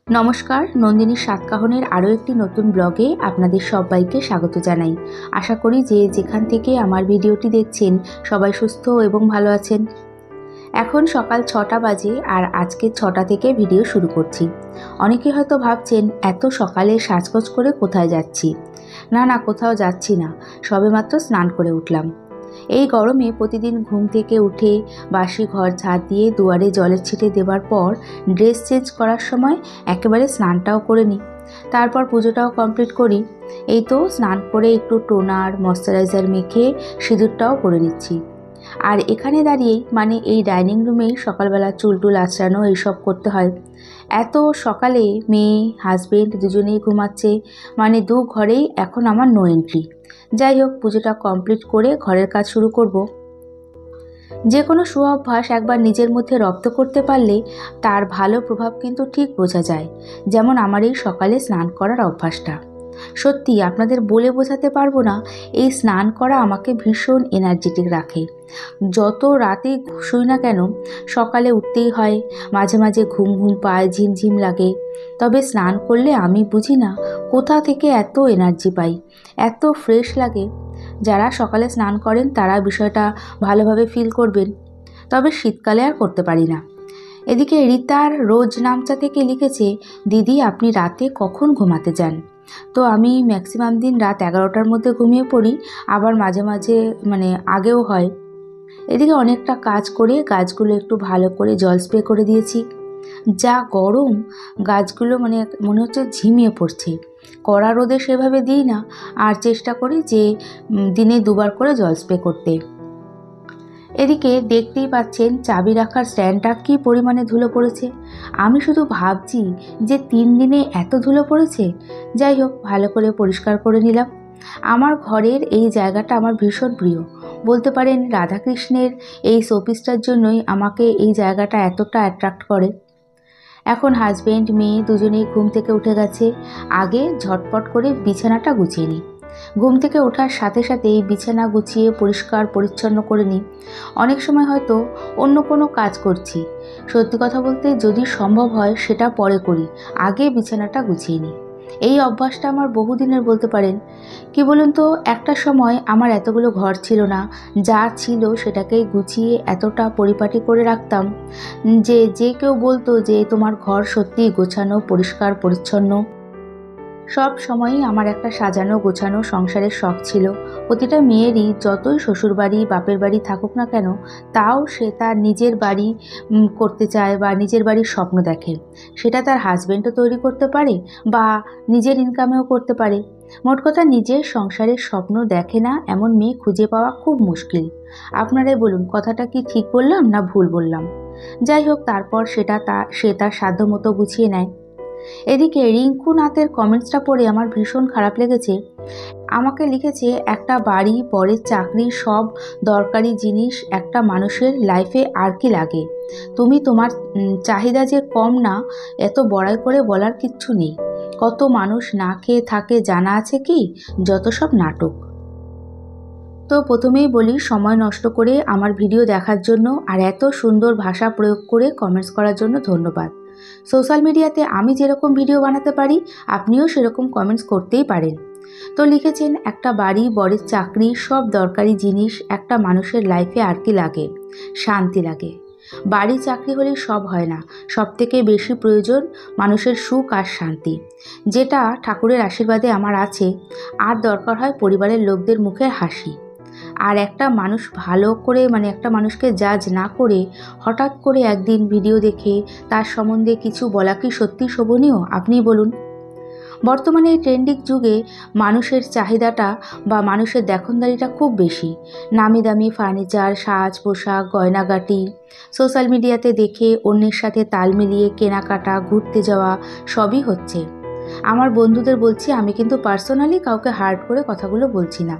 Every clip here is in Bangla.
নমস্কার, নন্দিনীর সাতকাহনের আরও একটি নতুন ব্লগে আপনাদের সবাইকে স্বাগত জানাই। আশা করি যে যেখান থেকে আমার ভিডিওটি দেখছেন সবাই সুস্থ এবং ভালো আছেন। এখন সকাল 6টা বাজে আর আজকে 6টা থেকে ভিডিও শুরু করছি। অনেকে হয়তো ভাবছেন এত সকালে সাজগোজ করে কোথায় যাচ্ছি। না, কোথাও যাচ্ছি না, সবেমাত্র স্নান করে উঠলাম। এই গরমে প্রতিদিন ঘুম থেকে উঠে বাসি ঘর ঝাড় দিয়ে দুয়ারে জলের ছিটে দেওয়ার পর ড্রেস চেঞ্জ করার সময় একেবারে স্নানটাও করে নিই, তারপর পুজোটাও কমপ্লিট করি। এই তো স্নান করে একটু টোনার ময়শ্চারাইজার মেখে সিঁদুরটাও পরে নিচ্ছি। আর এখানে দাঁড়িয়েই মানে এই ডাইনিং রুমেই সকালবেলা চুল আঁচড়ানো এইসব করতে হয়। এত সকালে মেয়ে হাজবেন্ড দুজনেই ঘুমাচ্ছে, মানে দু ঘরেই এখন আমার নো এন্ট্রি। যাই হোক, পুজোটা কমপ্লিট করে ঘরের কাজ শুরু করব। যে কোনো অভ্যাস একবার নিজের মধ্যে রপ্ত করতে পারলে তার ভালো প্রভাব কিন্তু ঠিক বোঝা যায়। যেমন আমার এই সকালে স্নান করার অভ্যাসটা, সত্যি আপনাদের বলে বোঝাতে পারবো না। এই স্নান করা আমাকে ভীষণ এনার্জেটিক রাখে। যত রাতে শুই না কেন, সকালে উঠতেই হয়, মাঝে মাঝে ঘুম পায়, ঝিমঝিম লাগে। তবে স্নান করলে আমি বুঝি না কোথা থেকে এত এনার্জি পাই, এত ফ্রেশ লাগে। যারা সকালে স্নান করেন তারা বিষয়টা ভালোভাবে ফিল করবেন। তবে শীতকালে আর করতে পারি না। এদিকে রিতার রোজ নামচা থেকে লিখেছে, দিদি আপনি রাতে কখন ঘুমাতে যান? তো আমি ম্যাক্সিমাম দিন রাত 11টার মধ্যে ঘুমিয়ে পড়ি, আবার মাঝে মাঝে আগেও হয়। এদিকে অনেকটা কাজ করে গাছগুলো একটু ভালো করে জল স্প্রে করে দিয়েছি। যা গরম, গাছগুলো মনে হচ্ছে ঝিমিয়ে পড়ছে। কড়া রোদে সেভাবে দিই না, আর চেষ্টা করি যে দিনে 2বার করে জল স্প্রে করতে। এদিকে দেখতেই পাচ্ছেন চাবি রাখার স্ট্যান্ডটা কী পরিমাণে ধুলো পড়েছে। আমি শুধু ভাবছি যে 3 দিনে এত ধুলো পড়েছে। যাই হোক, ভালো করে পরিষ্কার করে নিলাম। আমার ঘরের এই জায়গাটা আমার ভীষণ প্রিয়। বলতে পারেন রাধাকৃষ্ণের এই শোপিসটার জন্যই আমাকে এই জায়গাটা এতটা অ্যাট্রাক্ট করে। এখন হাজবেন্ড মেয়ে দুজনেই ঘুম থেকে উঠে গেছে। আগে ঝটপট করে বিছানাটা গুছিয়ে নিই। ঘুম থেকে ওঠার সাথে সাথেই বিছানা গুছিয়ে পরিষ্কার পরিচ্ছন্ন করে নিই। অনেক সময় হয়তো অন্য কোনো কাজ করছি, সত্যি কথা বলতে যদি সম্ভব হয় সেটা পরে করি, আগে বিছানাটা গুছিয়ে নিই। এই অভ্যাসটা আমার বহুদিনের বলতে পারেন। কি বলুন তো, একটা সময় আমার এতগুলো ঘর ছিল না, যা ছিল সেটাকেই গুছিয়ে এতটা পরিপাটি করে রাখতাম যে কেউ বলতো যে তোমার ঘর সত্যিই গোছানো পরিষ্কার পরিচ্ছন্ন। সব সময়ই আমার একটা সাজানো গোছানো সংসারের শখ ছিল। প্রতিটা মেয়েরই যতই শ্বশুরবাড়ি বাপের বাড়ি থাকুক না কেন, তাও সে তার নিজের বাড়ি করতে চায় বা নিজের বাড়ির স্বপ্ন দেখে। সেটা তার হাজবেন্ডও তৈরি করতে পারে বা নিজের ইনকামেও করতে পারে। মোট কথা, নিজের সংসারের স্বপ্ন দেখে না এমন মেয়ে খুঁজে পাওয়া খুব মুশকিল। আপনারাই বলুন, কথাটা কি ঠিক বললাম না ভুল বললাম? যাই হোক, তারপর সে তার সাধ্যমতো গুছিয়ে নেয়। এদিকে রিঙ্কু নাথের কমেন্টসটা পড়ে আমার ভীষণ খারাপ লেগেছে। আমাকে লিখেছে, একটা বাড়ি, পরের চাকরি, সব দরকারি জিনিস একটা মানুষের লাইফে আর কি লাগে? তুমি তোমার চাহিদা যে কম না, এত বড়াই করে বলার কিচ্ছু নেই। কত মানুষ না খেয়ে থাকে জানা আছে কি? যত সব নাটক। তো প্রথমেই বলি, সময় নষ্ট করে আমার ভিডিও দেখার জন্য আর এত সুন্দর ভাষা প্রয়োগ করে কমেন্টস করার জন্য ধন্যবাদ। সোশ্যাল মিডিয়াতে আমি যেরকম ভিডিও বানাতে পারি, আপনিও সেরকম কমেন্টস করতেই পারেন। তো লিখেছেন, একটা বাড়ি, বরের চাকরি, সব দরকারি জিনিস একটা মানুষের লাইফে আর কি লাগে? শান্তি লাগে। বাড়ি চাকরি হলেই সব হয় না, সব থেকে বেশি প্রয়োজন মানুষের সুখ আর শান্তি, যেটা ঠাকুরের আশীর্বাদে আমার আছে। আর দরকার হয় পরিবারের লোকদের মুখের হাসি। আর একটা মানুষ ভালো করে একটা মানুষকে জাজ না করে হঠাৎ করে একদিন ভিডিও দেখে তার সম্বন্ধে কিছু বলা কি সত্যি শোভনীয়? আপনিই বলুন। বর্তমানে এই ট্রেন্ডিং যুগে মানুষের চাহিদাটা বা মানুষের দেখনদারিটা খুব বেশি। নামি দামি ফার্নিচার, সাজ পোশাক, গয়নাগাটি সোশ্যাল মিডিয়াতে দেখে অন্যের সাথে তাল মিলিয়ে কেনাকাটা, ঘুরতে যাওয়া সবই হচ্ছে। আমার বন্ধুদের বলছি, আমি কিন্তু পার্সোনালি কাউকে হার্ট করে কথাগুলো বলছি না।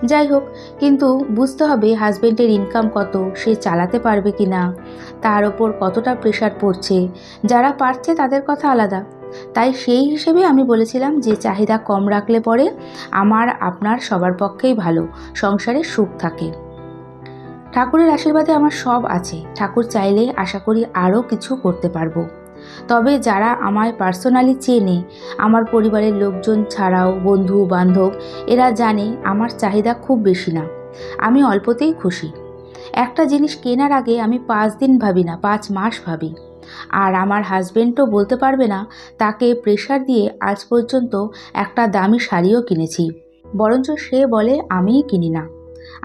যাই হোক, কিন্তু বুঝতে হবে হাজবেন্ডের ইনকাম কত, সে চালাতে পারবে কি না, তার ওপর কতটা প্রেশার পড়ছে। যারা পারছে তাদের কথা আলাদা। তাই সেই হিসেবে আমি বলেছিলাম যে চাহিদা কম রাখলে পরে আমার আপনার সবার পক্ষেই ভালো, সংসারে সুখ থাকে। ঠাকুরের আশীর্বাদে আমার সব আছে। ঠাকুর চাইলে আশা করি আরও কিছু করতে পারবো। তবে যারা আমায় পার্সোনালি চেনে, আমার পরিবারের লোকজন ছাড়াও বন্ধু বান্ধব, এরা জানে আমার চাহিদা খুব বেশি না, আমি অল্পতেই খুশি। একটা জিনিস কেনার আগে আমি 5 দিন ভাবি না, 5 মাস ভাবি। আর আমার হাজবেন্ডও বলতে পারবে না তাকে প্রেশার দিয়ে আজ পর্যন্ত একটা দামি শাড়িও কিনেছি, বরঞ্চ সে বলে আমিই কিনি না।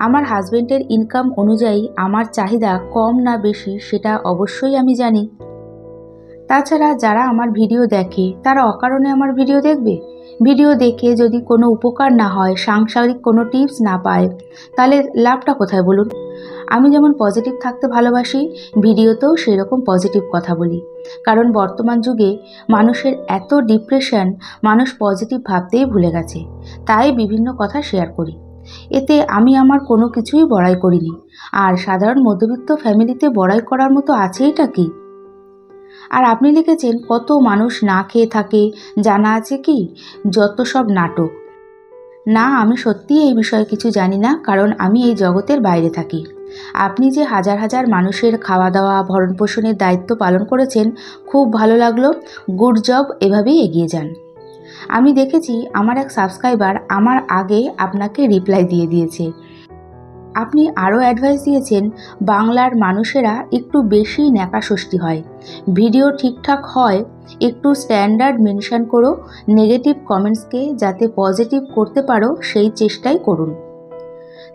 আমার হাজবেন্ডের ইনকাম অনুযায়ী আমার চাহিদা কম না বেশি সেটা অবশ্যই আমি জানি। তাছাড়া যারা আমার ভিডিও দেখে তারা অকারণে আমার ভিডিও দেখবে? ভিডিও দেখে যদি কোনো উপকার না হয়, সাংসারিক কোনো টিপস না পায়, তাহলে লাভটা কোথায় বলুন? আমি যেমন পজিটিভ থাকতে ভালোবাসি, ভিডিওতেও সেরকম পজিটিভ কথা বলি। কারণ বর্তমান যুগে মানুষের এত ডিপ্রেশন, মানুষ পজিটিভ ভাবতেই ভুলে গেছে। তাই বিভিন্ন কথা শেয়ার করি। এতে আমি আমার কোনো কিছুই বড়াই করিনি। আর সাধারণ মধ্যবিত্ত ফ্যামিলিতে বড়াই করার মতো আছেইটা কি? আর আপনি লিখেছেন কত মানুষ না খেয়ে থাকে, জানা আছে কি? যত সব নাটক। না, আমি সত্যিই এই বিষয়ে কিছু জানি না, কারণ আমি এই জগতের বাইরে থাকি। আপনি যে হাজার হাজার মানুষের খাওয়া দাওয়া ভরণ পোষণের দায়িত্ব পালন করেছেন, খুব ভালো লাগলো। গুড জব, এভাবেই এগিয়ে যান। আমি দেখেছি আমার এক সাবস্ক্রাইবার আমার আগে আপনাকে রিপ্লাই দিয়ে দিয়েছে। আপনি আরও অ্যাডভাইস দিয়েছেন বাংলার মানুষেরা একটু বেশি ন্যাকাষষ্ঠী হয়, ভিডিও ঠিকঠাক হয়, একটু স্ট্যান্ডার্ড মেনশন করো, নেগেটিভ কমেন্টসকে যাতে পজিটিভ করতে পারো সেই চেষ্টাই করুন।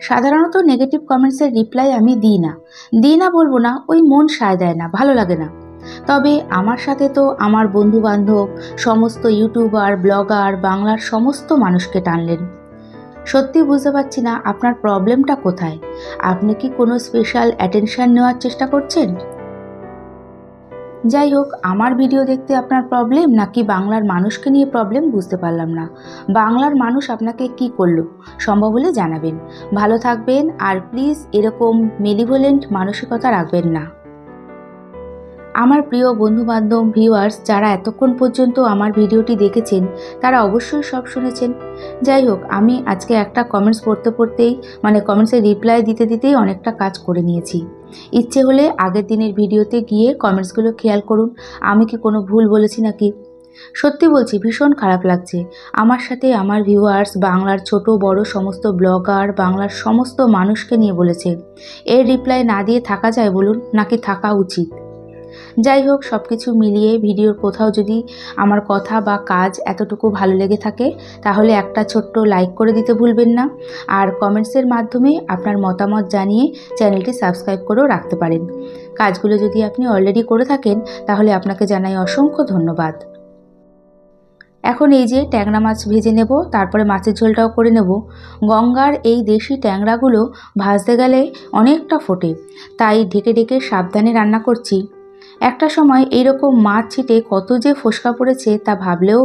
সাধারণত নেগেটিভ কমেন্টসের রিপ্লাই আমি দিই না বলবো না, ওই মন সায় দেয় না, ভালো লাগে না। তবে আমার সাথে তো আমার বন্ধু বান্ধব, সমস্ত ইউটিউবার, ব্লগার, বাংলার সমস্ত মানুষকে টানলেন। সত্যি বুঝতে পারছি না আপনার প্রবলেমটা কোথায়। আপনি কি কোনো স্পেশাল অ্যাটেনশন নেওয়ার চেষ্টা করছেন? যাই হোক, আমার ভিডিও দেখতে আপনার প্রবলেম নাকি বাংলার মানুষকে নিয়ে প্রবলেম বুঝতে পারলাম না। বাংলার মানুষ আপনাকে কি করলো সম্ভব হলে জানাবেন। ভালো থাকবেন, আর প্লিজ এরকম মেলিভোলেন্ট মানসিকতা রাখবেন না। আমার প্রিয় বন্ধুবান্ধব, ভিউয়ার্স যারা এতক্ষণ পর্যন্ত আমার ভিডিওটি দেখেছেন তারা অবশ্যই সব শুনেছেন। যাই হোক, আমি আজকে একটা কমেন্টস পড়তেই কমেন্টসে রিপ্লাই দিতেই অনেকটা কাজ করে নিয়েছি। ইচ্ছে হলে আগের দিনের ভিডিওতে গিয়ে কমেন্টসগুলো খেয়াল করুন, আমি কি কোনো ভুল বলেছি নাকি। সত্যি বলছি, ভীষণ খারাপ লাগছে। আমার সাথে আমার ভিউয়ার্স বাংলার ছোট বড় সমস্ত ব্লগার, বাংলার সমস্ত মানুষকে নিয়ে বলেছে। এর রিপ্লাই না দিয়ে থাকা যায় বলুন, নাকি থাকা উচিত? যাই হোক, সব কিছু মিলিয়ে ভিডিওর কোথাও যদি আমার কথা বা কাজ এতটুকু ভালো লেগে থাকে তাহলে একটা ছোট্ট লাইক করে দিতে ভুলবেন না। আর কমেন্টসের মাধ্যমে আপনার মতামত জানিয়ে চ্যানেলটি সাবস্ক্রাইব করেও রাখতে পারেন। কাজগুলো যদি আপনি অলরেডি করে থাকেন তাহলে আপনাকে জানাই অসংখ্য ধন্যবাদ। এখন এই যে ট্যাংরা মাছ ভেজে নেব, তারপরে মাছের ঝোলটাও করে নেব। গঙ্গার এই দেশি ট্যাংরাগুলো ভাজতে গেলে অনেকটা ফোটে, তাই ঢেকে ঢেকে সাবধানে রান্না করছি। একটা সময় এইরকম মাছ ছিটে কত যে ফোসকা পড়েছে তা ভাবলেও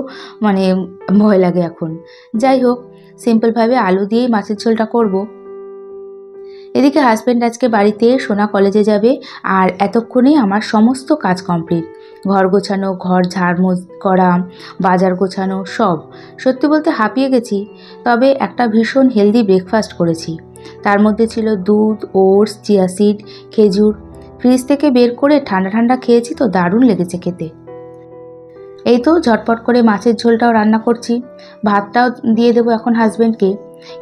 ভয় লাগে এখন। যাই হোক, সিম্পলভাবে আলু দিয়েই মাছের ঝোলটা করব। এদিকে হাজব্যান্ড আজকে বাড়িতে, সোনা কলেজে যাবে, আর এতক্ষণে আমার সমস্ত কাজ কমপ্লিট। ঘর গোছানো, ঘর ঝাড়মোছ করা, বাজার গোছানো, সব। সত্যি বলতে হাঁপিয়ে গেছি। তবে একটা ভীষণ হেলদি ব্রেকফাস্ট করেছি। তার মধ্যে ছিল দুধ, ওটস, চিয়া সিড, খেজুর। ফ্রিজ থেকে বের করে ঠান্ডা ঠান্ডা খেয়েছি তো দারুণ লেগেছে খেতে। এই তো ঝটপট করে মাছের ঝোলটাও রান্না করছি, ভাতটাও দিয়ে দেবো এখন হাজব্যান্ডকে।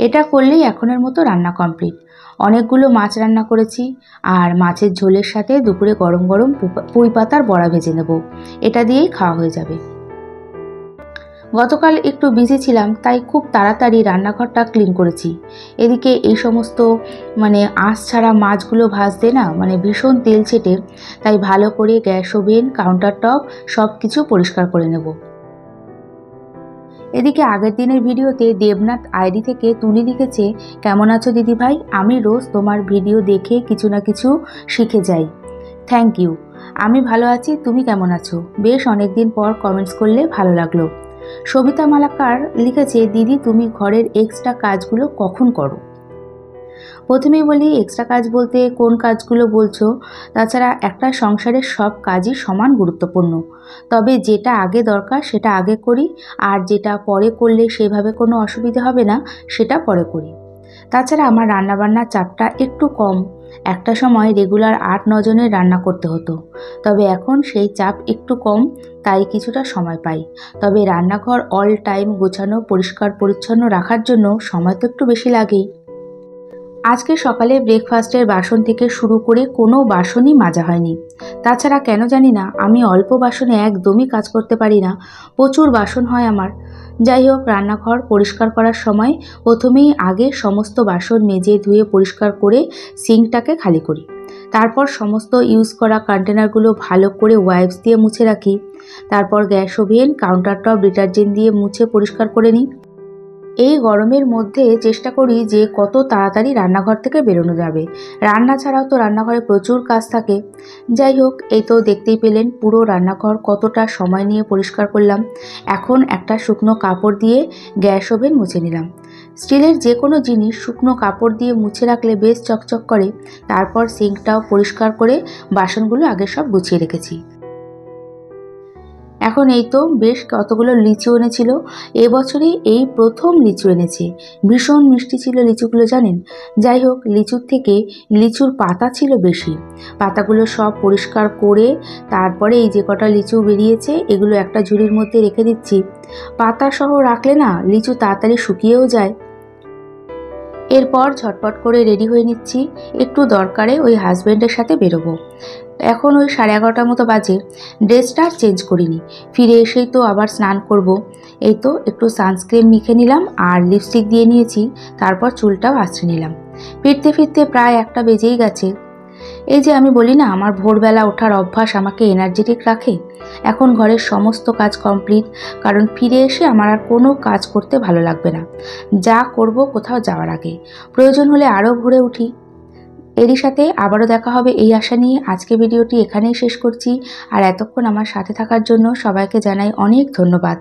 এটা করলেই এখনের মতো রান্না কমপ্লিট। অনেকগুলো মাছ রান্না করেছি, আর মাছের ঝোলের সাথে দুপুরে গরম গরম পুঁই পাতার বড়া ভেজে নেব। এটা দিয়েই খাওয়া হয়ে যাবে। গতকাল একটু বিজি ছিলাম, তাই খুব তাড়াতাড়ি রান্নাঘরটা ক্লিন করেছি। এদিকে এই সমস্ত আঁশ ছাড়া মাছগুলো ভাজতে না ভীষণ তেল ছেটে, তাই ভালো করে গ্যাস ওভেন, কাউন্টার টপ সব কিছু পরিষ্কার করে নেব। এদিকে আগের দিনের ভিডিওতে দেবনাথ আইডি থেকে তুলি লিখেছে, কেমন আছো দিদিভাই, আমি রোজ তোমার ভিডিও দেখে কিছু না কিছু শিখে যাই। Thank you. আমি ভালো আছি, তুমি কেমন আছো? বেশ অনেকদিন পর কমেন্টস করলে, ভালো লাগলো। সবিতা মালাকার লিখেছে, দিদি তুমি ঘরের এক্সট্রা কাজগুলো কখন করো? প্রথমেই বলি, এক্সট্রা কাজ বলতে কোন কাজগুলো বলছো? তাছাড়া একটা সংসারের সব কাজই সমান গুরুত্বপূর্ণ। তবে যেটা আগে দরকার সেটা আগে করি, আর যেটা পরে করলে সেভাবে কোনো অসুবিধা হবে না সেটা পরে করি। তাছাড়া আমার রান্নাবান্নার চাপটা একটু কম। একটা সময় রেগুলার 8-9 জনের রান্না করতে হতো, তবে এখন সেই চাপ একটু কম, তাই কিছুটা সময় পাই। তবে রান্নাঘর অল টাইম গোছানো পরিষ্কার পরিচ্ছন্ন রাখার জন্য সময় তো একটু বেশি লাগেই। আজকে সকালে ব্রেকফাস্টের বাসন থেকে শুরু করে কোনো বাসনই মাজা হয়নি। তাছাড়া কেন জানি না আমি অল্প বাসনে একদমই কাজ করতে পারি না, প্রচুর বাসন হয় আমার। যাই হোক, রান্নাঘর পরিষ্কার করার সময় প্রথমেই আগে সমস্ত বাসন মেজে ধুয়ে পরিষ্কার করে সিঙ্কটাকে খালি করি। তারপর সমস্ত ইউজ করা কন্টেনারগুলো ভালো করে ওয়াইপস দিয়ে মুছে রাখি। তারপর gas oven, counter top detergent দিয়ে মুছে পরিষ্কার করে নিই। এই গরমের মধ্যে চেষ্টা করি যে কত তাড়াতাড়ি রান্নাঘর থেকে বেরোনো যাবে। রান্না ছাড়াও তো রান্নাঘরে প্রচুর কাজ থাকে। যাই হোক, এই তো দেখতেই পেলেন পুরো রান্নাঘর কতটা সময় নিয়ে পরিষ্কার করলাম। এখন একটা শুকনো কাপড় দিয়ে গ্যাস ওভেন মুছে নিলাম। স্টিলের যে কোনো জিনিস শুকনো কাপড় দিয়ে মুছে রাখলে বেশ চকচক করে। তারপর সিঙ্কটাও পরিষ্কার করে বাসনগুলো আগে সব গুছিয়ে রেখেছি। এখন এই তো বেশ কতগুলো লিচু এনেছিল, এবছরই এই প্রথম লিচু এনেছে। ভীষণ মিষ্টি ছিল লিচুগুলো, জানেন। যাই হোক, লিচুর থেকে লিচুর পাতা ছিল বেশি। পাতাগুলো সব পরিষ্কার করে তারপরে এই যে কটা লিচু বেরিয়েছে এগুলো একটা ঝুড়ির মধ্যে রেখে দিচ্ছি। পাতা সহ রাখলে না লিচু তাড়াতাড়ি শুকিয়েও যায়। এরপর ঝটপট করে রেডি হয়ে নিচ্ছি, একটু দরকারে ওই হাজব্যান্ডের সাথে বেরোবো। এখন ওই 11:30 মতো বাজে। ড্রেসটা আর চেঞ্জ করিনি, ফিরে এসেই তো আবার স্নান করব। এই তো একটু সানস্ক্রিন মেখে নিলাম আর লিপস্টিক দিয়ে নিয়েছি, তারপর চুলটাও আঁচড়ে নিলাম। ফিরতে ফিরতে প্রায় 1টা বেজেই গেছে। এই যে আমি বলি না, আমার ভোরবেলা ওঠার অভ্যাস আমাকে এনার্জেটিক রাখে। এখন ঘরের সমস্ত কাজ কমপ্লিট, কারণ ফিরে এসে আমার আর কোনো কাজ করতে ভালো লাগবে না। যা করব কোথাও যাওয়ার আগে, প্রয়োজন হলে আরও ভোরে উঠি। এরই সাথে আবারও দেখা হবে এই আশা নিয়ে আজকে ভিডিওটি এখানেই শেষ করছি। আর এতক্ষণ আমার সাথে থাকার জন্য সবাইকে জানাই অনেক ধন্যবাদ।